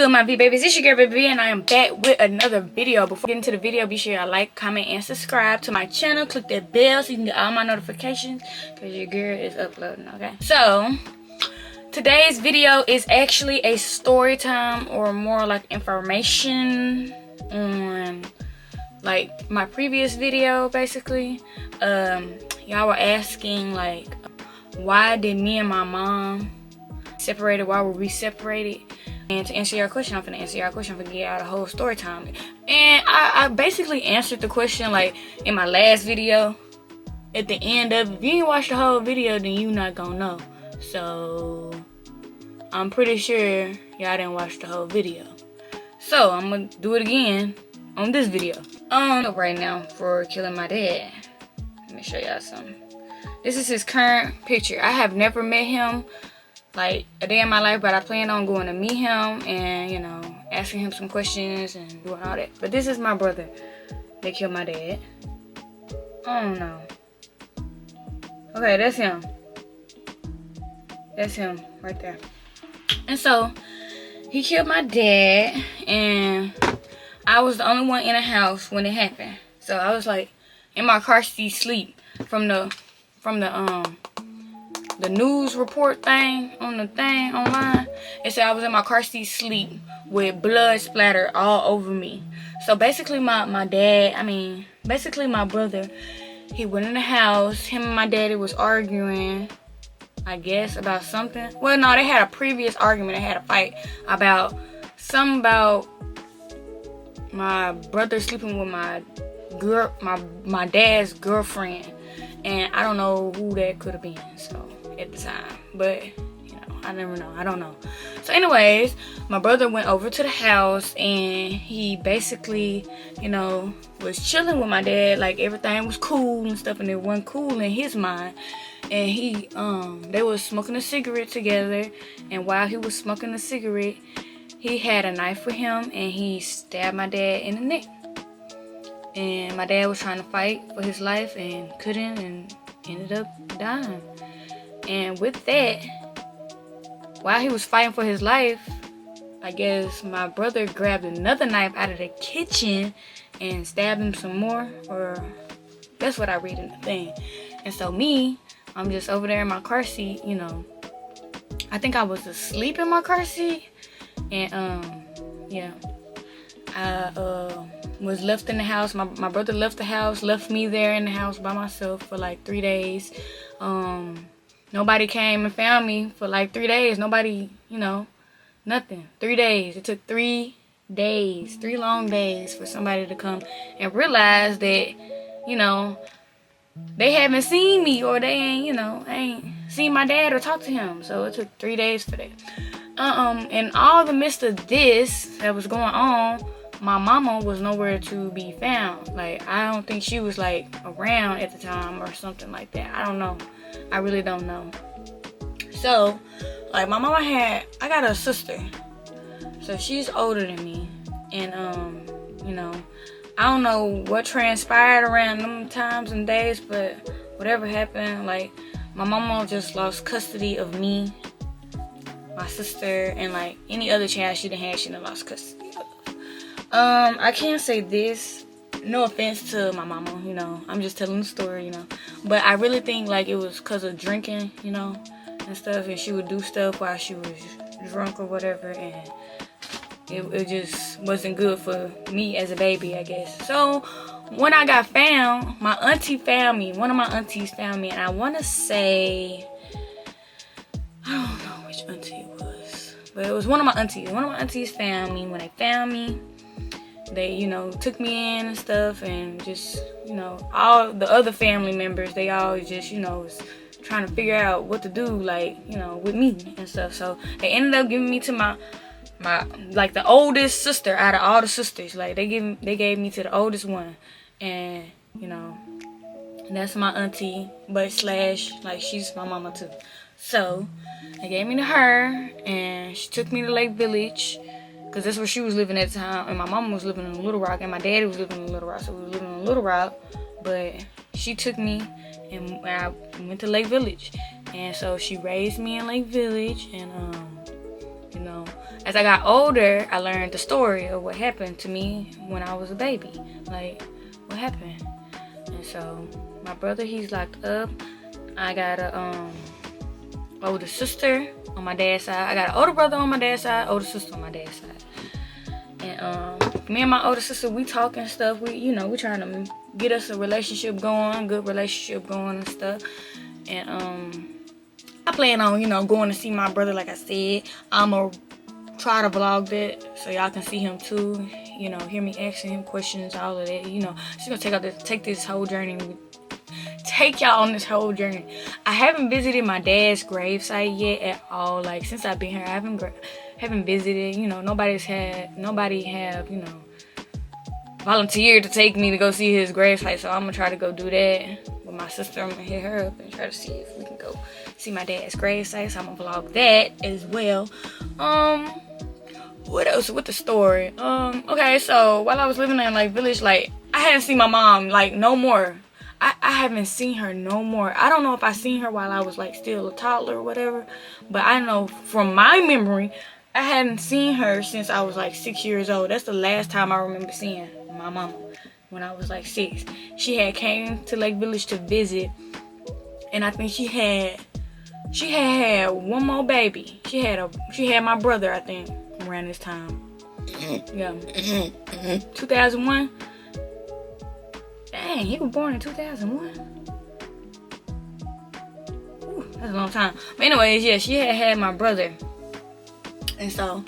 good, my V babies? It's your girl Baby, and I am back with another video. Before getting into the video, be sure y'all like, comment, and subscribe to my channel. Click that bell so you can get all my notifications, because your girl is uploading, okay? So today's video is actually a story time, or more like information on like my previous video. Basically, y'all were asking like, why did me and my mom separated? Why were we separated? And to answer your question, I'm gonna answer your question. I'm gonna get out a whole story time. And I basically answered the question like in my last video. At the end of it, if you didn't watch the whole video, then you not gonna know. So I'm pretty sure y'all didn't watch the whole video. So I'm gonna do it again on this video. Right now for killing my dad. Let me show y'all something. This is his current picture. I have never met him like a day in my life, but I plan on going to meet him and, you know, asking him some questions and doing all that. But this is my brother that killed my dad. Oh no. Okay, that's him. That's him right there. And so he killed my dad, and I was the only one in the house when it happened. So I was like in my car seat sleep from the news report thing on the thing online. It said I was in my car seat sleep with blood splattered all over me. So basically my brother, he went in the house. Him and my daddy was arguing, I guess, about something. Well, no, they had a previous argument. They had a fight about something about my brother sleeping with my dad's girlfriend. And I don't know who that could have been, so, at the time. But, you know, I never know. I don't know. So anyways, my brother went over to the house, and he basically, you know, was chilling with my dad. Like, everything was cool and stuff, and it wasn't cool in his mind. And they was smoking a cigarette together. And while he was smoking a cigarette, he had a knife with him, and he stabbed my dad in the neck. And my dad was trying to fight for his life and couldn't, and ended up dying. And with that, while he was fighting for his life, I guess my brother grabbed another knife out of the kitchen and stabbed him some more, or that's what I read in the thing. And so I'm just over there in my car seat, you know. I think I was asleep in my car seat, and yeah, I was left in the house. My brother left the house, left me there in the house by myself for like 3 days. Nobody came and found me for like 3 days. Nobody, you know, nothing. 3 days. It took 3 days, 3 long days for somebody to come and realize that, you know, they haven't seen me, or they ain't, you know, ain't seen my dad or talked to him. So it took 3 days for that. In all the midst of this that was going on, my mama was nowhere to be found. Like, I don't think she was like around at the time or something like that. I don't know. I really don't know. So, like, my mama I got a sister. So she's older than me. And, you know, I don't know what transpired around them times and days, but whatever happened, like, my mama just lost custody of me, my sister, and like any other child she done lost custody of. I can't say this, no offense to my mama, you know, I'm just telling the story, you know, but I really think like it was because of drinking, you know, and stuff, and she would do stuff while she was drunk or whatever, and it just wasn't good for me as a baby, I guess. So when I got found, my auntie found me. One of my aunties found me, and I want to say, I don't know which auntie it was, but it was one of my aunties. One of my aunties found me. When they found me, they, you know, took me in and stuff, and just, you know, all the other family members, they all just, you know, was trying to figure out what to do, like, you know, with me and stuff. So they ended up giving me to my like the oldest sister out of all the sisters. Like, they gave me to the oldest one, and, you know, that's my auntie, but slash, like, she's my mama too. So they gave me to her, and she took me to Lake Village, because that's where she was living at the time, and my mama was living in Little Rock, and my daddy was living in Little Rock, so we were living in Little Rock. But she took me, and I went to Lake Village, and so she raised me in Lake Village, and you know, as I got older, I learned the story of what happened to me when I was a baby. Like, what happened? And so, my brother, he's locked up. I got a older sister on my dad's side. I got an older brother on my dad's side, older sister on my dad's side. And me and my older sister, we talk and stuff. We, you know, we trying to get us a relationship going, good relationship going and stuff. And I plan on, you know, going to see my brother. Like I said, I'ma try to vlog that so y'all can see him too. You know, hear me asking him questions, all of that. You know, she's gonna take this whole journey. Take y'all on this whole journey. I haven't visited my dad's gravesite yet at all. Like, since I've been here, I haven't visited. You know, nobody have, you know, volunteered to take me to go see his gravesite. So I'm gonna try to go do that with my sister. I'm gonna hit her up and try to see if we can go see my dad's gravesite. So I'm gonna vlog that as well. What else with the story? Okay, so while I was living in like village, like I hadn't seen my mom like no more. I haven't seen her no more. I don't know if I seen her while I was like still a toddler or whatever, but I know from my memory, I hadn't seen her since I was like 6 years old. That's the last time I remember seeing my mama, when I was like 6. She had came to Lake Village to visit, and I think she had one more baby. She had my brother, I think, around this time. Yeah. 2001. Dang, he was born in 2001. Ooh, that's a long time. But anyways, yeah, she had my brother. And so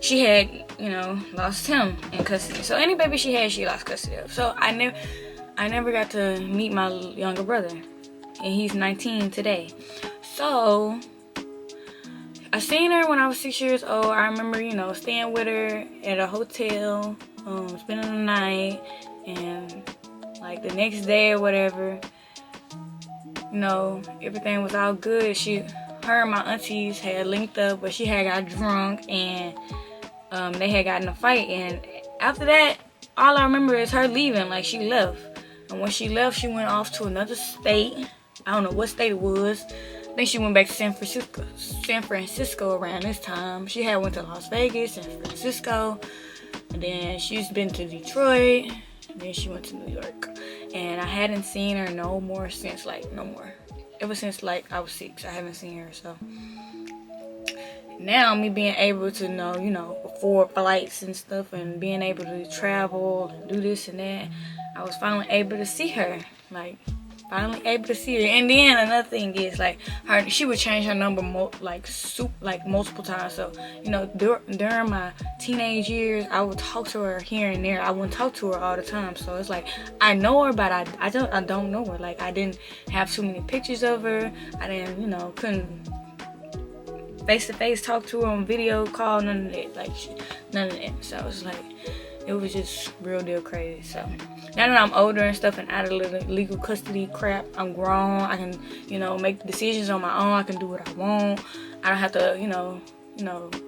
she had, you know, lost him in custody. So any baby she had, she lost custody of. So I never got to meet my younger brother. And he's 19 today. So I seen her when I was 6 years old. I remember, you know, staying with her at a hotel, spending the night, and like the next day or whatever, you know, everything was all good. Her and my aunties had linked up, but she had got drunk, and they had gotten in a fight. And after that, all I remember is her leaving. Like, she left, and when she left, she went off to another state. I don't know what state it was. I think she went back to San Francisco around this time. She had went to Las Vegas, San Francisco, and then she's been to Detroit, and then she went to New York. And I hadn't seen her no more since, like, no more. Ever since, like, I was 6, I haven't seen her. So now, me being able to know, you know, afford flights and stuff, and being able to travel and do this and that, I was finally able to see her. Like, finally able to see her. And then another thing is, like, she would change her number multiple times. So, you know, during my teenage years, I would talk to her here and there. I wouldn't talk to her all the time. So it's like, I know her, but I don't know her. Like, I didn't have too many pictures of her. I didn't, you know, couldn't face-to-face talk to her on video call, none of that. Like, none of that. So it's like, it was just real deal crazy. So now that I'm older and stuff and out of the legal custody crap, I'm grown. I can, you know, make decisions on my own. I can do what I want. I don't have to, you know,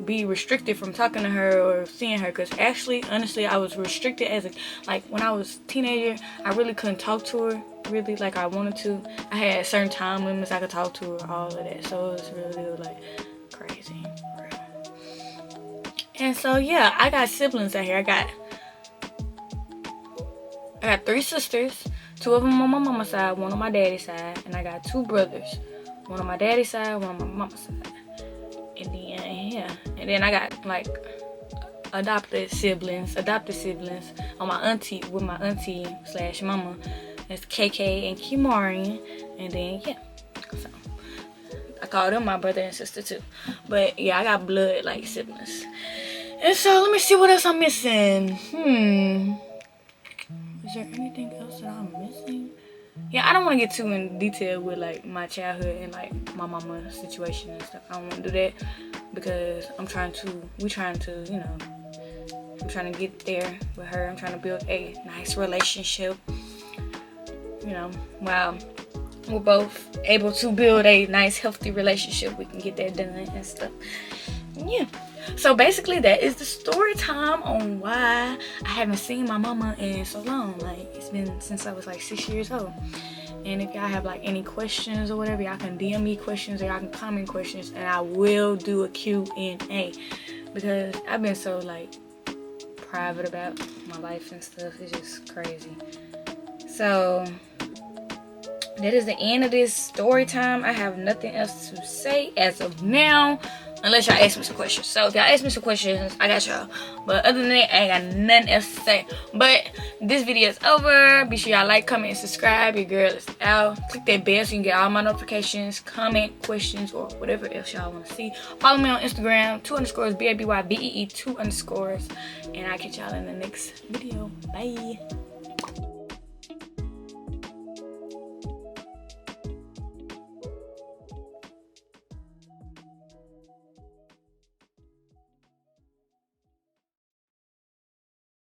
be restricted from talking to her or seeing her. Because actually, honestly, I was restricted like when I was a teenager. I really couldn't talk to her really like I wanted to. I had certain time limits I could talk to her, all of that. So it was really like crazy. And so yeah, I got siblings out here. I got 3 sisters, 2 of them on my mama's side, 1 on my daddy's side, and I got 2 brothers, 1 on my daddy's side, 1 on my mama's side. And then yeah, and then I got like adopted siblings on my auntie with my auntie / mama. That's KK and Kimari, and then yeah, so I call them my brother and sister too. But yeah, I got blood like siblings. And so let me see what else I'm missing. Is there anything else that I'm missing? Yeah, I don't want to get too in detail with like my childhood and like my mama's situation and stuff. I don't want to do that because we trying to, you know, I'm trying to get there with her. I'm trying to build a nice relationship. You know, while we're both able to build a nice, healthy relationship, we can get that done and stuff. Yeah. So basically, that is the story time on why I haven't seen my mama in so long. Like, it's been since I was like 6 years old. And if y'all have like any questions or whatever, y'all can DM me questions or y'all can comment questions, and I will do a Q&A, because I've been so like private about my life and stuff. It's just crazy. So that is the end of this story time. I have nothing else to say as of now, unless y'all ask me some questions. So if y'all ask me some questions, I got y'all. But other than that, I ain't got nothing else to say. But this video is over. Be sure y'all like, comment, and subscribe. Your girl is out. Click that bell so you can get all my notifications, comment, questions, or whatever else y'all want to see. Follow me on Instagram, 2_BABYBEE 2_. And I'll catch y'all in the next video. Bye.